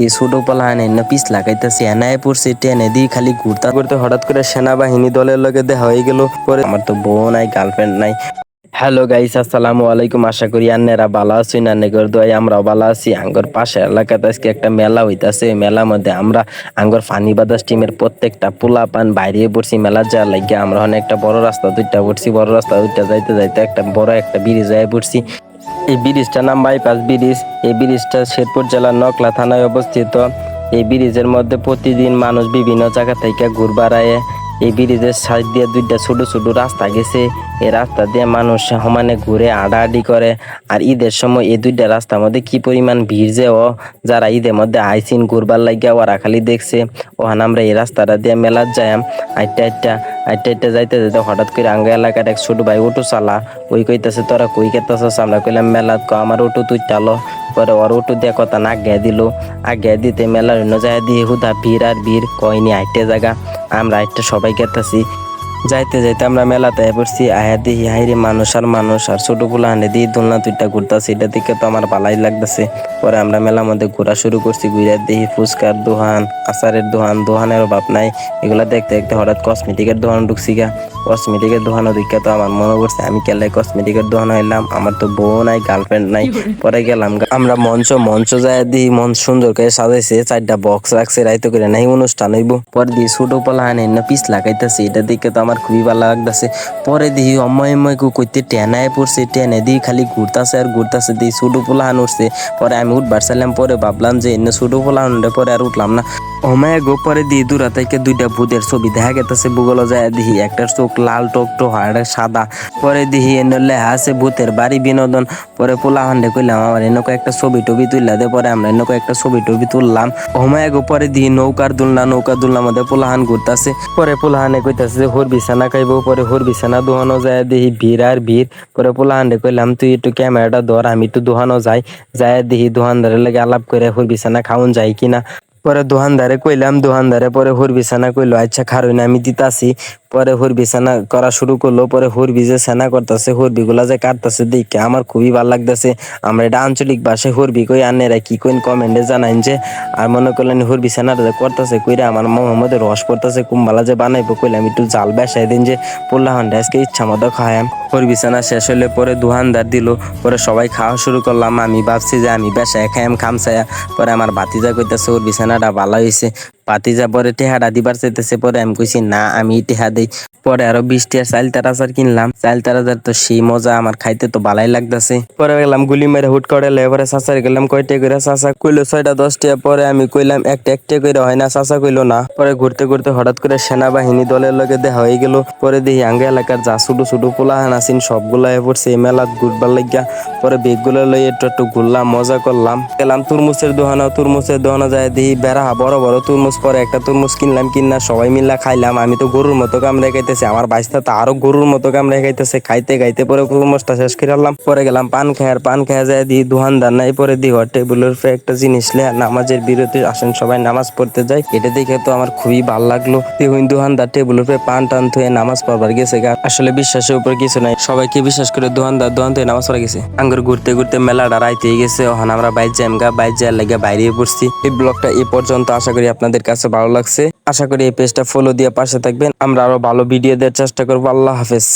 এই ছোট পোলাহান এনে পিছ লাগাইতেছে এনায় পড়ছে টেনে দিয়ে খালি ঘুরতে ঘুরতে হঠাৎ করে সেনাবাহিনী দলের লগে দেখা হয়ে গেল। পরে আমার তো বউ নাই, গার্লফ্রেন্ড নাই। হ্যালো গাইস, আসসালামু আলাইকুম। আশা করি আন্নেরা ভালো আছেন। আন্নেগর দোয়াই আমরাও ভালো আছি। আঙ্গর পাশে এলাকাতে আজকে একটা মেলা হইতাছে। মেলার মধ্যে আমরা আঙ্গর ফানি বাদাস টিমের প্রত্যেকটা পোলা পান বাইরে পড়ছি মেলা যাওয়ার লাগিয়া। আমরা একটা বড় রাস্তা দুইটা পড়ছি। বড় রাস্তা দুইটা যাইতে যাইতে একটা বড় একটা ব্রিজ যায় পড়ছি। এই ব্রিজটার নাম বাইপাস ব্রিজ। এই ব্রিজটা শেরপুর জেলার নকলা থানায় অবস্থিত। এই ব্রিজের মধ্যে প্রতিদিন মানুষ বিভিন্ন জায়গা থেকে ঘুরবার আয়। এই ব্রিজের সাইড দিয়ে দুইটা ছোট ছোট রাস্তা গেছে। এই রাস্তা দিয়ে মানুষ সমানে ঘুরে আডাআডি করে। আর ঈদের সময় এই দুইটা রাস্তার মধ্যে কি পরিমাণ ভিড় যে যারা ঈদের মধ্যে আইসিন ঘুরবার লাগিয়া ওরা খালি দেখছে। ওখানে আমরা এই রাস্তাটা দিয়ে মেলার যাই। আইটা আইটা আইটা আইটা যাইতে যাইতে হঠাৎ করে আঙ্গা এলাকার এক ছোট ভাই অটো চালা। ওই কইতাছে তোরা কই গেতাছস? আমরা কইলাম মেলাত। আমার অটো তুই টালো। পরে ওর অটো দিয়ে কথা না আগে দিল। আগে দিতে মেলার অন্য যায় দিয়ে হুদা ভিড় আর ভিড় কয়নি আইটে জায়গা। আমরা আইটে সবাই গেতাছি। যাইতে যাইতে আমরা মেলাতে পড়ছি। আয়া দেখি হাইরে মানুষ আর মানুষ আর ছোট পোলা হানে দিয়ে দোলনা দুইটা ঘুরতাছে। এটা দেখে তো আমার ভালাই লাগতেছে। পরে আমরা মেলার মধ্যে ঘোরা শুরু করছি। ঘুরে দেখি ফুচকার দোকান, আচারের দোকান, দোকানের অভাব নাই। এগুলা দেখতে দেখতে হঠাৎ কসমেটিকের দোকান ঢুকছি গা। কসমেটিকের দোকানও দেখে তো আমার মনে পড়ছে আমি কেলে কসমেটিকের দোকান হইলাম। আমার তো বউ নাই, গার্লফ্রেন্ড নাই। পরে গেলাম আমরা মঞ্চ যায় দিই। মঞ্চ সুন্দর করে সাজাইছে, 4টা বক্স রাখছে, রাইতো করে নাই অনুষ্ঠান হইব। পরে দিয়ে ছোট পোলা হানে পিস লাগাইতেছে। এটা দেখে তো আমার খুবই ভালো লাগতেছে। পরে দিই অম্ময় কইতে টেনায় পড়ছে। টেনে দিয়ে খালি ঘুরতাছে আর ঘুরতাছে। দিয়ে ছোট পোলা হান উঠছে। পরে আমি উঠবার চাইলাম। পরে ভাবলাম যে এনে ছোট পোলা হান পরে আর উঠলাম না। অমায় গো পরে দিয়ে দূরা থেকে দুইটা ভূতের ছবি দেখা গেতেছে। বুগলো যায় দিহি একটার চোখ লাল টকটো আর সাদা। পরে দিহি এনে লেহা আছে ভূতের বাড়ি বিনোদন। পরে পোলা হান্ডে কইলাম আমার এনেকো একটা ছবি টবি তুললা দে। পরে আমরা এনেকো একটা ছবি টবি তুললাম। অমায় গো পরে দিহি নৌকার দুলনার মধ্যে পোলাহান ঘুরতাছে। পরে পোলাহানে কইতাছে যে হোর বিছানা খাইবো। পরে হোর বিছানা দোহানো যায় দিহি ভিড় আর ভিড়। পরে পোলাহান্ডে কইলাম তুই একটু ক্যামেরাটা ধর, আমি একটু দোহানো যাই। যায় দিহি দোহানদারের লাগে আলাপ করে হোর বিছানা খাওন যায় কিনা। পরে দোকানদারে কইলাম। দোকানদারে পরে হুর বিছানা কইলো আচ্ছা খারুই না আমি দিতাছি। পরে হুর বিছানা করা শুরু করলো। পরে হুরবি যে সেনা করতেছে, হুরবি গুলা যে কাটতেছে দেখে আমার খুবই ভালো লাগতেছে। আমরা এটা আঞ্চলিক ভাষায় হুরবি কই। আনেরা কি কইন কমেন্টে জানাইন যে। আর মনে করলেন হুরবি সেনাটা যে করতেছে কইরা আমার মোহাম্মদের রস পড়তেছে কুম্বালা যে বানাইবো। কইলাম একটু জাল বেসাই দিন যে পোল্লা হন্ডা আজকে ইচ্ছা মতো খায়াম। হুরবি সেনা শেষ হলে পরে দোকানদার দিল। পরে সবাই খাওয়া শুরু করলাম। আমি ভাবছি যে আমি বেসায় খাইম খামসায়া। পরে আমার ভাতিজা কইতাছে ওর বিছানাটা ভালো হয়েছে। ভাতিজা পরে টেহাটা দিবার চাইতেছে। পরে আমি কইছি না আমি টেহা দেই। পরে আরো 20 টাকার চালতার আচার কিনলাম। চালতার আচার তো সেই মজা, আমার খাইতে তো ভালাই লাগতেছে। পরে গেলাম গুলি মেরে হুট করে পরে চাচার গেলাম কয়টা করে। চাচা কইলো 6টা 10 টাকা। পরে আমি কইলাম একটা করে হয় না। চাচা কইলো না। পরে ঘুরতে ঘুরতে হঠাৎ করে সেনাবাহিনী দলের লগে দেখা হয়ে গেল। পরে দেখি আঙ্গে এলাকার যা ছোট ছোট পোলাহান আছেন সবগুলা পড়ছে এই মেলাত ঘুরবার লাগিয়া। পরে বেগগুলো লই একটু ঘুরলাম, মজা করলাম। গেলাম তুরমুজের দোকানে যায় দিই বেড়া বড় বড় তুরমুজ। পরে একটা তুরমুজ কিনলাম। কিনা সবাই মিল্লা খাইলাম। আমি তো গরুর মতো কামড়ে খাইতেছি। আমার বাইশটা তো আরো গরুর মতো কামড়ে খাইতেছে। খাইতে খাইতে পরে তুরমুজটা শেষ করে আনলাম। পরে গেলাম পান খায়া যায় দিই দোকানদার নাই। পরে দিই টেবিলের উপরে একটা জিনিস লে নামাজের বিরতি আসেন সবাই নামাজ পড়তে যায়। এটা দেখে তো আমার খুবই ভালো লাগলো। দোকানদার টেবিলের উপরে পান টান থুয়ে নামাজ পড়বার গেছে। আসলে বিশ্বাসের উপর কিছু নাই, সবাইকে বিশ্বাস করে দোকানদার দোকান থেকে নামাজ পড়া গেছে। আঙ্গুর ঘুরতে ঘুরতে মেলাটা রাইতে গেছে। ওখানে আমরা বাইর যাওয়ার লাগে বাইরে পড়ছি। এই ব্লগটা এই পর্যন্ত। আশা করি আপনাদের কাছে ভালো লাগছে। আশা করি এই পেজটা ফলো দিয়ে পাশে থাকবেন। আমরা আরো ভালো ভিডিও দেওয়ার চেষ্টা করবো। আল্লাহ হাফেজ।